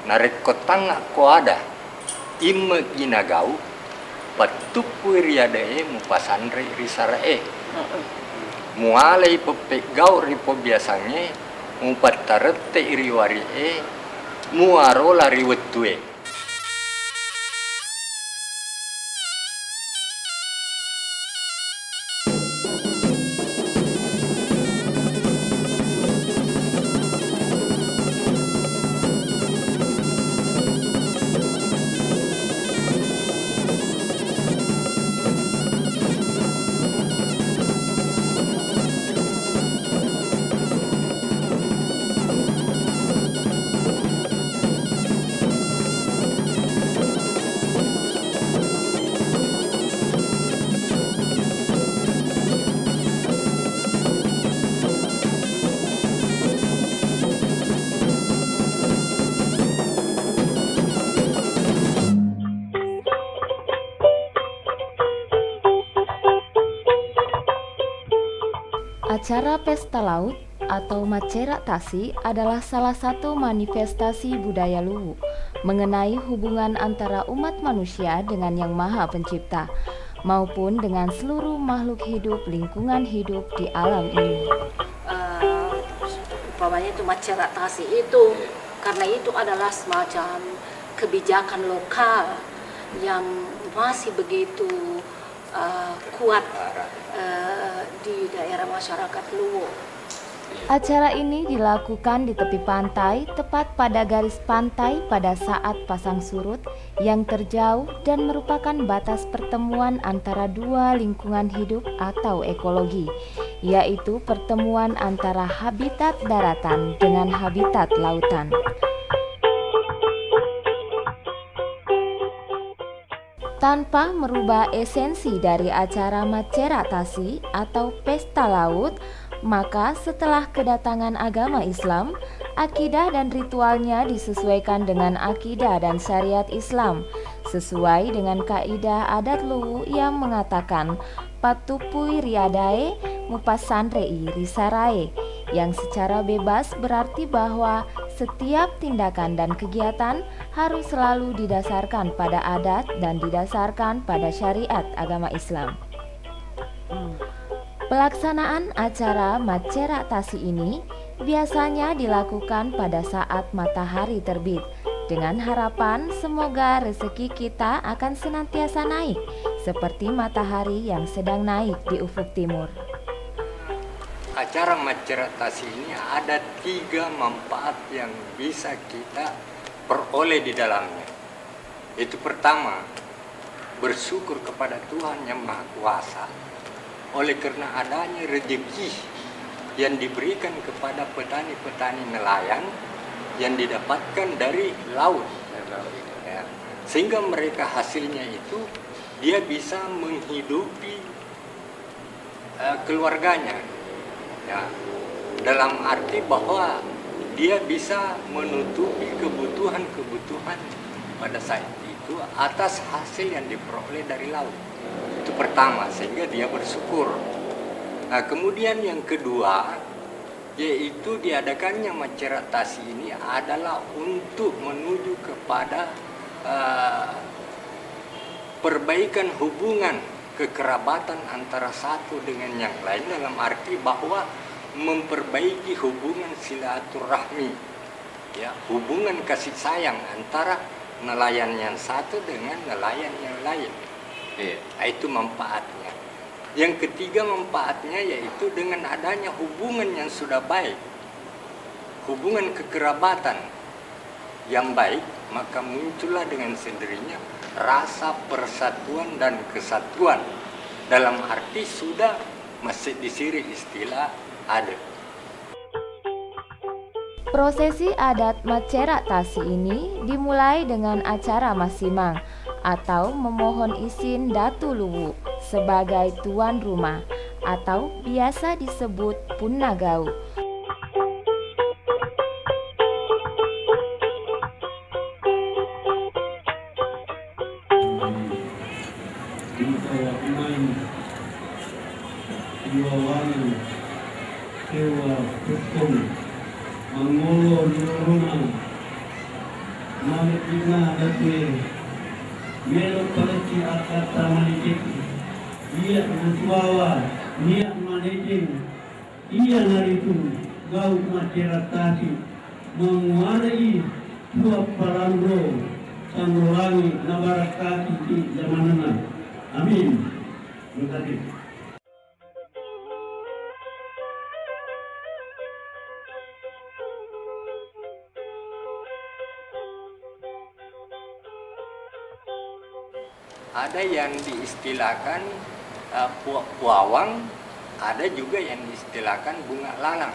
narek kotanga ko ada imme ginagau patupu riadae mu pasandre risarae mualai pepegau ripo biasanya mu patarete iriwarie muarola riwetue. Acara Pesta Laut atau Macera Tasi adalah salah satu manifestasi budaya Luwu mengenai hubungan antara umat manusia dengan Yang Maha Pencipta maupun dengan seluruh makhluk hidup lingkungan hidup di alam ini. Umpamanya itu Macera Tasi itu karena itu adalah semacam kebijakan lokal yang masih begitu kuat di daerah masyarakat Luwu. Acara ini dilakukan di tepi pantai, tepat pada garis pantai pada saat pasang surut yang terjauh dan merupakan batas pertemuan antara dua lingkungan hidup atau ekologi, yaitu pertemuan antara habitat daratan dengan habitat lautan. Tanpa merubah esensi dari acara Macera Tasi atau Pesta Laut, maka setelah kedatangan agama Islam, akidah dan ritualnya disesuaikan dengan akidah dan syariat Islam, sesuai dengan kaidah adat Luwu yang mengatakan patupui riadae mupasandrei risarae, yang secara bebas berarti bahwa setiap tindakan dan kegiatan harus selalu didasarkan pada adat dan didasarkan pada syariat agama Islam. Pelaksanaan acara Macera Tasi ini biasanya dilakukan pada saat matahari terbit, dengan harapan semoga rezeki kita akan senantiasa naik, seperti matahari yang sedang naik di ufuk timur. Acara Macera Tasi ini ada 3 manfaat yang bisa kita peroleh di dalamnya. Itu pertama, bersyukur kepada Tuhan yang Maha Kuasa oleh karena adanya rezeki yang diberikan kepada petani-petani nelayan yang didapatkan dari laut, ya. Sehingga mereka hasilnya itu dia bisa menghidupi keluarganya, ya, dalam arti bahwa dia bisa menutupi kebutuhan pada saat itu atas hasil yang diperoleh dari laut. Itu pertama, sehingga dia bersyukur. Nah, kemudian yang kedua, yaitu diadakannya Macera Tasi ini adalah untuk menuju kepada perbaikan hubungan kekerabatan antara satu dengan yang lain, dalam arti bahwa memperbaiki hubungan silaturahmi, ya, hubungan kasih sayang antara nelayan yang satu dengan nelayan yang lain. Nah, itu manfaatnya. Yang ketiga manfaatnya yaitu dengan adanya hubungan yang sudah baik, hubungan kekerabatan yang baik, maka muncullah dengan sendirinya rasa persatuan dan kesatuan. Dalam arti sudah masih disiri istilah adat. Prosesi adat Macera Tasi ini dimulai dengan acara masimang atau memohon izin Datu Luwu sebagai tuan rumah atau biasa disebut Punnagau. Mamitina Datwe, Melo Palesti Akata Manitik, Ia Nantuawa, Nia Manijing, Ia Naritu, Gau Maceratasi, menguasai dua Parangro, Sanggulangi Nabarakati di zamanana. Amin. Terima kasih. Ada yang diistilahkan puawang, ada juga yang diistilahkan bunga lalang.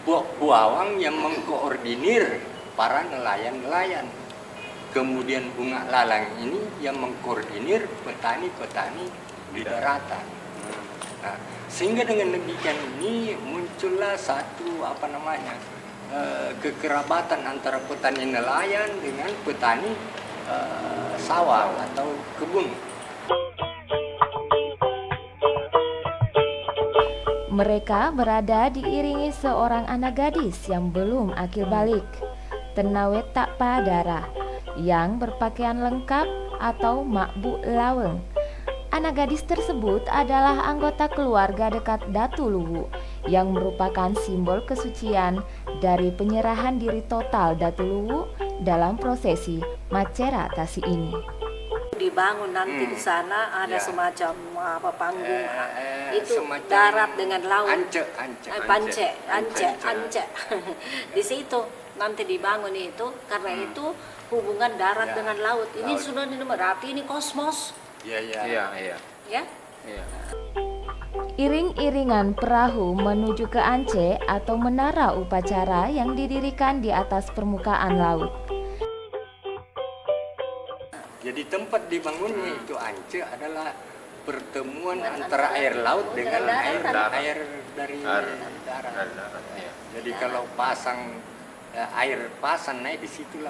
Puawang yang mengkoordinir para nelayan-nelayan. Kemudian bunga lalang ini yang mengkoordinir petani-petani di daratan. Nah, sehingga dengan demikian ini muncullah satu kekerabatan antara petani nelayan dengan petani sawah atau kebun. Mereka berada diiringi seorang anak gadis yang belum akil balik, Tenawet tak padara, yang berpakaian lengkap atau makbu laweng. Anak gadis tersebut adalah anggota keluarga dekat Datu Luwu yang merupakan simbol kesucian dari penyerahan diri total Datu Luwu dalam prosesi Macera Tasi ini. Dibangun nanti di sana ada semacam panggung itu semacam darat dengan laut. Ance. Di situ nanti dibangun itu karena itu hubungan darat dengan laut. Ini sudah berarti ini kosmos. Iya. Ya. Iring-iringan perahu menuju ke Ance atau menara upacara yang didirikan di atas permukaan laut. Jadi tempat dibangunnya itu Ance adalah pertemuan antara air laut dengan air dari darat. Jadi kalau air pasang naik, disitulah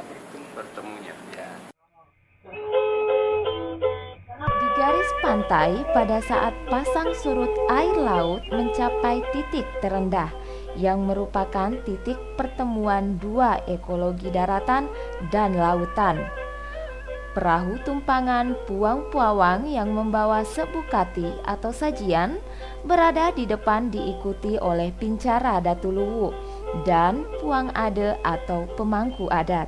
bertemunya. Ya. Di garis pantai pada saat pasang surut air laut mencapai titik terendah yang merupakan titik pertemuan dua ekologi daratan dan lautan. Perahu tumpangan Puang Puawang yang membawa sebukati atau sajian berada di depan diikuti oleh pincara Datu Luwu dan Puang Ade atau pemangku adat.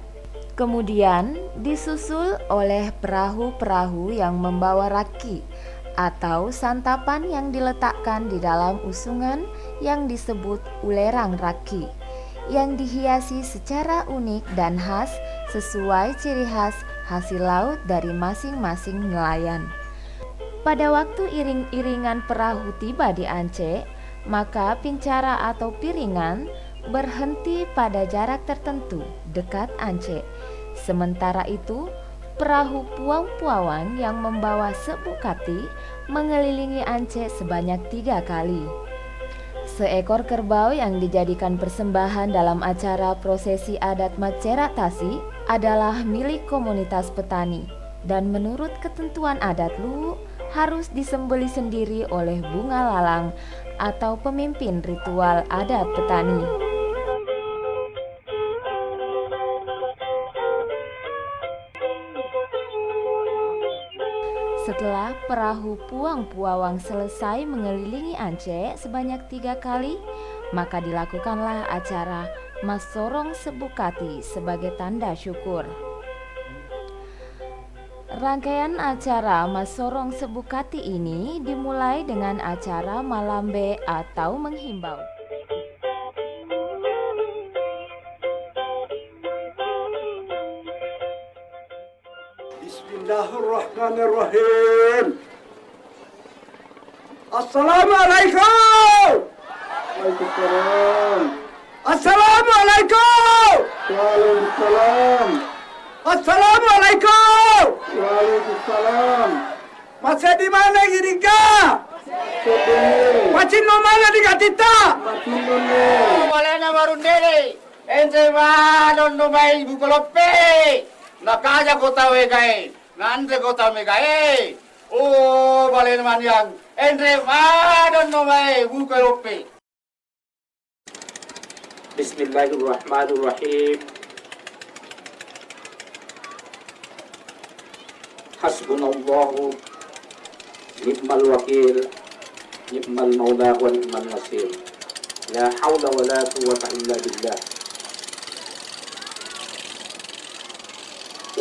Kemudian disusul oleh perahu-perahu yang membawa raki atau santapan yang diletakkan di dalam usungan yang disebut ulerang raki, yang dihiasi secara unik dan khas sesuai ciri khas hasil laut dari masing-masing nelayan. Pada waktu iring-iringan perahu tiba di Ance, maka pincara atau piringan berhenti pada jarak tertentu dekat Ance. Sementara itu, perahu Puang Puawang yang membawa sebukati mengelilingi Ance sebanyak 3 kali. Seekor kerbau yang dijadikan persembahan dalam acara prosesi adat Macera Tasi adalah milik komunitas petani dan menurut ketentuan adat Luwu harus disembeli sendiri oleh bunga lalang atau pemimpin ritual adat petani. Setelah perahu Puang Puawang selesai mengelilingi Ance sebanyak 3 kali, maka dilakukanlah acara Masorong Sebukati sebagai tanda syukur. Rangkaian acara Masorong Sebukati ini dimulai dengan acara Malambe atau menghimbau. Bismillahirrahmanirrahim. Assalamualaikum. Waalaikumsalam. Assalamualaikum. Waalaikumsalam. Assalamualaikum. Waalaikumsalam. Masih di mana gini kak? Macin no mana di katita? Macin no. Boleh na marundeli. Ense ma don no mai bukolope. Nakaja kota wegai. Nante kota megai. Oh, boleh na yang. Ense ma don no mai bukolope. Bismillahirrahmanirrahim. Hasbunallahu ni'mal wakil, ni'mal maula wa ni'mal nasir. La haula wa la quwwata illa billah.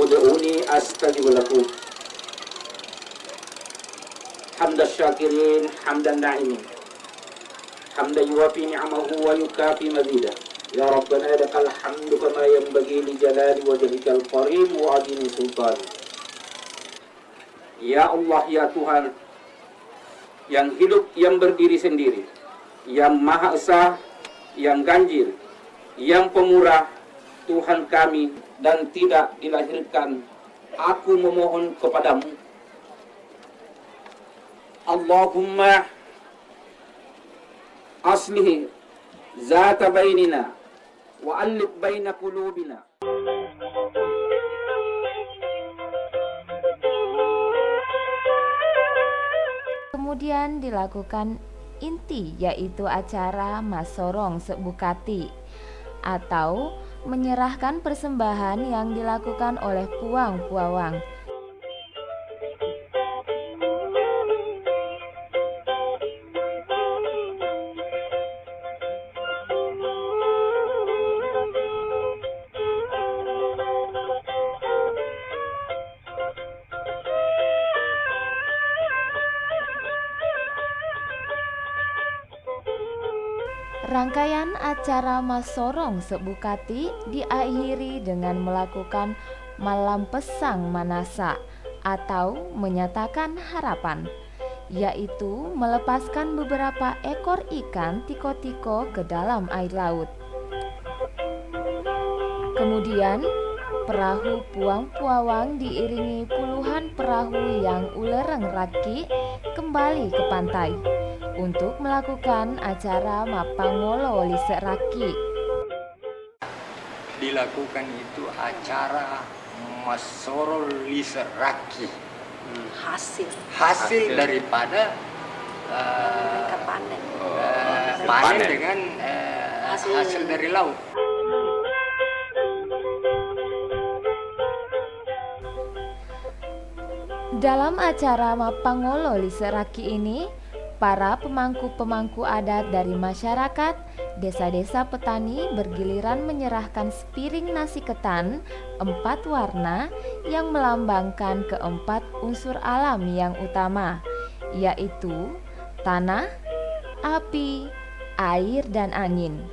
Ud'uni astajib lakum. Hamdan syakirin, hamdan na'imin. Hamdan yuwafi ni'amahu wa yukafi mazidah. Ya Rabbana lakal hamdu kama yanbaghi li jalali wajhikal karim wa adimi sultan. Ya Allah, ya Tuhan yang hidup, yang berdiri sendiri, yang Maha Esa, yang ganjil, yang pemurah, Tuhan kami dan tidak dilahirkan, aku memohon kepadamu. Allahumma aslih zata bainina wa alif baina qulubina. Kemudian dilakukan inti, yaitu acara Masorong Sebukati atau menyerahkan persembahan yang dilakukan oleh Puang Puawang. Rangkaian acara Masorong Sebukati diakhiri dengan melakukan malam pesang manasa atau menyatakan harapan, yaitu melepaskan beberapa ekor ikan tiko-tiko ke dalam air laut. Kemudian perahu Puang Puawang diiringi puluhan perahu yang ulereng raki kembali ke pantai untuk melakukan acara Mapangolo Lisek Raki. Dilakukan itu acara Masoro Lisek Raki. Hasil daripada Mereka panen. panen dengan hasil dari laut. Dalam acara Mapangolo Lisek Raki ini, para pemangku-pemangku adat dari masyarakat desa-desa petani bergiliran menyerahkan sepiring nasi ketan 4 warna yang melambangkan keempat unsur alam yang utama, yaitu tanah, api, air, dan angin.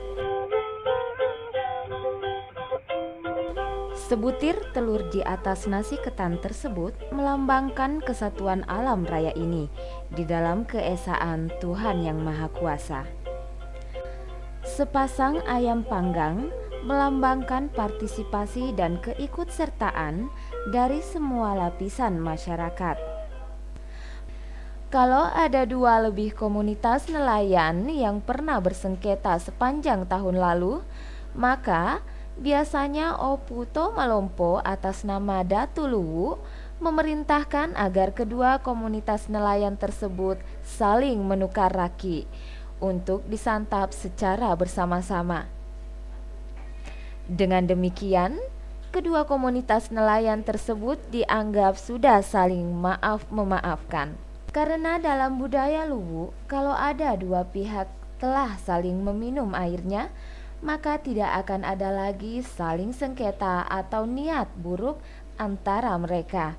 Sebutir telur di atas nasi ketan tersebut melambangkan kesatuan alam raya ini di dalam keesaan Tuhan Yang Maha Kuasa. Sepasang ayam panggang melambangkan partisipasi dan keikutsertaan dari semua lapisan masyarakat. Kalau ada 2 lebih komunitas nelayan yang pernah bersengketa sepanjang tahun lalu, maka biasanya Oputo Malompo atas nama Datu Luwu memerintahkan agar kedua komunitas nelayan tersebut saling menukar raki untuk disantap secara bersama-sama. Dengan demikian, kedua komunitas nelayan tersebut dianggap sudah saling maaf-memaafkan. Karena dalam budaya Luwu, kalau ada 2 pihak telah saling meminum airnya, maka tidak akan ada lagi saling sengketa atau niat buruk antara mereka.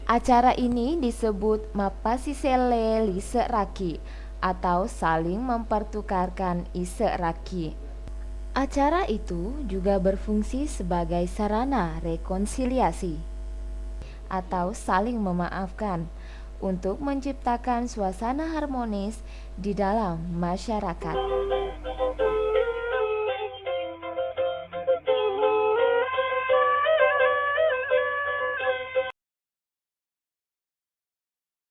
Acara ini disebut Mapasisele Lisek Raki atau saling mempertukarkan isek raki. Acara itu juga berfungsi sebagai sarana rekonsiliasi atau saling memaafkan untuk menciptakan suasana harmonis di dalam masyarakat.